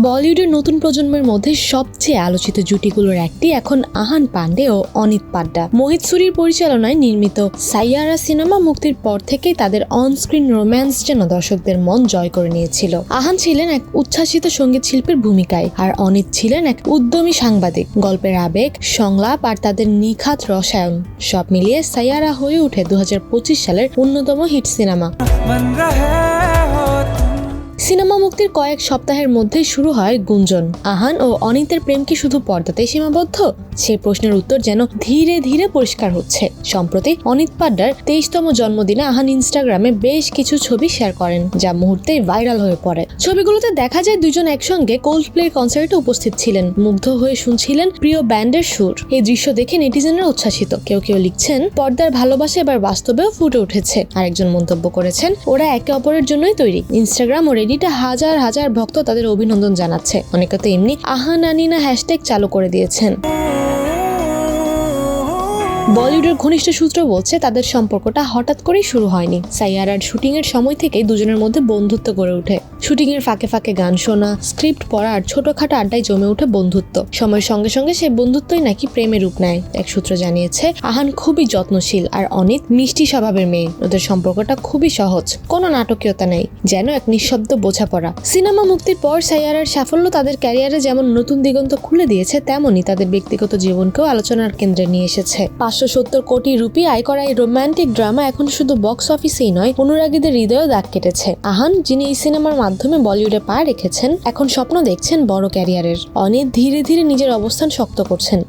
বলিউডের নতুন প্রজন্মের মধ্যে সবচেয়ে আলোচিত জুটিগুলোর একটি এখন আহান পান্ডে ও অনিত পাড্ডা। মোহিত সুরির পরিচালনায় নির্মিত সাইয়ারা সিনেমা মুক্তির পর থেকেই তাদের অনস্ক্রিন রোম্যান্স যেন দর্শকদের মন জয় করে নিয়েছিল। আহান ছিলেন এক উচ্ছ্বাসিত সঙ্গীত শিল্পীর ভূমিকায়, আর অনিত ছিলেন এক উদ্যমী সাংবাদিক। গল্পের আবেগ, সংলাপ আর তাদের নিখাত রসায়ন সব মিলিয়ে সাইয়ারা হয়ে ওঠে 2025 সালের অন্যতম হিট সিনেমা। সিনেমা মুক্তির কয়েক সপ্তাহের মধ্যেই শুরু হয় গুঞ্জন। আহান ও অনিতের প্রেম কি শুধু পর্দাতেই সীমাবদ্ধ? সেই প্রশ্নের উত্তর যেন ধীরে ধীরে পরিষ্কার হচ্ছে। সম্প্রতি অনিত পাড্ডার 23তম জন্মদিনে আহান ইনস্টাগ্রামে বেশ কিছু ছবি শেয়ার করেন, যা মুহূর্তেই ভাইরাল হয়ে পড়ে। ছবিগুলোতে দেখা যায় দুজন একসঙ্গে কোল্ডপ্লের কনসার্টে উপস্থিত ছিলেন, মুগ্ধ হয়ে শুনছিলেন প্রিয় ব্যান্ডের সুর। এই দৃশ্য দেখে নেটিজেনরা উচ্ছ্বাসিত। কেউ কেউ লিখছেন, পর্দার ভালোবাসা এবার বাস্তবেও ফুটে উঠেছে। আরেকজন মন্তব্য করেছেন, ওরা একে অপরের জন্যই তৈরি। ইনস্টাগ্রাম ও রেডিটে হাজার হাজার ভক্ত তাদের অভিনন্দন জানাচ্ছে। অনেকে তো এমনি আহান আনিনা হ্যাশট্যাগ চালু করে দিয়েছেন। বলিউডের ঘনিষ্ঠ সূত্র বলছে, তাদের সম্পর্কটা হঠাৎ করেই শুরু হয়নি। সাইয়ারার শুটিং এর সময় থেকেই দুজনের মধ্যে বন্ধুত্ব গড়ে ওঠে। শুটিং এর ফাঁকে ফাঁকে গান শোনা, স্ক্রিপ্ট পড়া আর ছোটখাটো আড্ডায় জমে ওঠে বন্ধুত্ব। সময়ের সঙ্গে সঙ্গে সেই বন্ধুত্বই নাকি প্রেমের রূপ নেয়। এক সূত্র জানিয়েছে, আহান খুবই যত্নশীল আর অনিত মিষ্টি স্বভাবের মেয়ে। ওদের সম্পর্কটা খুবই সহজ, কোনো নাটকীয়তা নেই, যেন এক নিঃশব্দ বোঝাপড়া। সিনেমা মুক্তির পর সাইয়ারার সাফল্য তাদের ক্যারিয়ারে যেমন নতুন দিগন্ত খুলে দিয়েছে, তেমনই তাদের ব্যক্তিগত জীবনকেও আলোচনার কেন্দ্রে নিয়ে এসেছে। 570 কোটি রুপি আয় করা এই রোমান্টিক ড্রামা এখন শুধু বক্স অফিসেই নয়, অনুরাগীদের হৃদয়েও দাগ কেটেছে। আহান, যিনি এই সিনেমার মাধ্যমে বলিউডে পা রেখেছেন, এখন স্বপ্ন দেখছেন বড় ক্যারিয়ারের। অনিত ধীরে ধীরে নিজের অবস্থান শক্ত করছেন।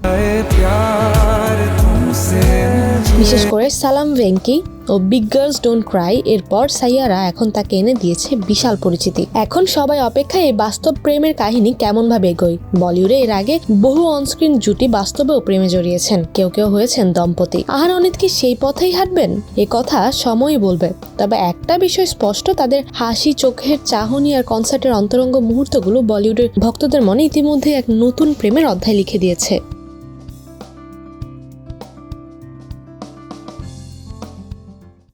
বিশেষ করে সালাম ভেঙ্কি ও বিগ গার্লস ডোন্ট ক্রাই এরপর সাইয়ারা এখন তাকে এনে দিয়েছে বিশাল পরিচিতি। এখন সবাই অপেক্ষায় এই বাস্তব প্রেমের কাহিনী কেমন ভাবে এগোয়। বলিউডে এর আগে বহু অনস্ক্রিন জুটি বাস্তবেও প্রেমে জড়িয়েছেন, কেউ কেউ হয়েছেন দম্পতি। আহান অনিত কি সেই পথেই হাঁটবেন? এ কথা সময়ই বলবে। তবে একটা বিষয় স্পষ্ট, তাদের হাসি, চোখের চাহনি আর কনসার্টের অন্তরঙ্গ মুহূর্তগুলো বলিউডের ভক্তদের মনে ইতিমধ্যে এক নতুন প্রেমের অধ্যায় লিখে দিয়েছে।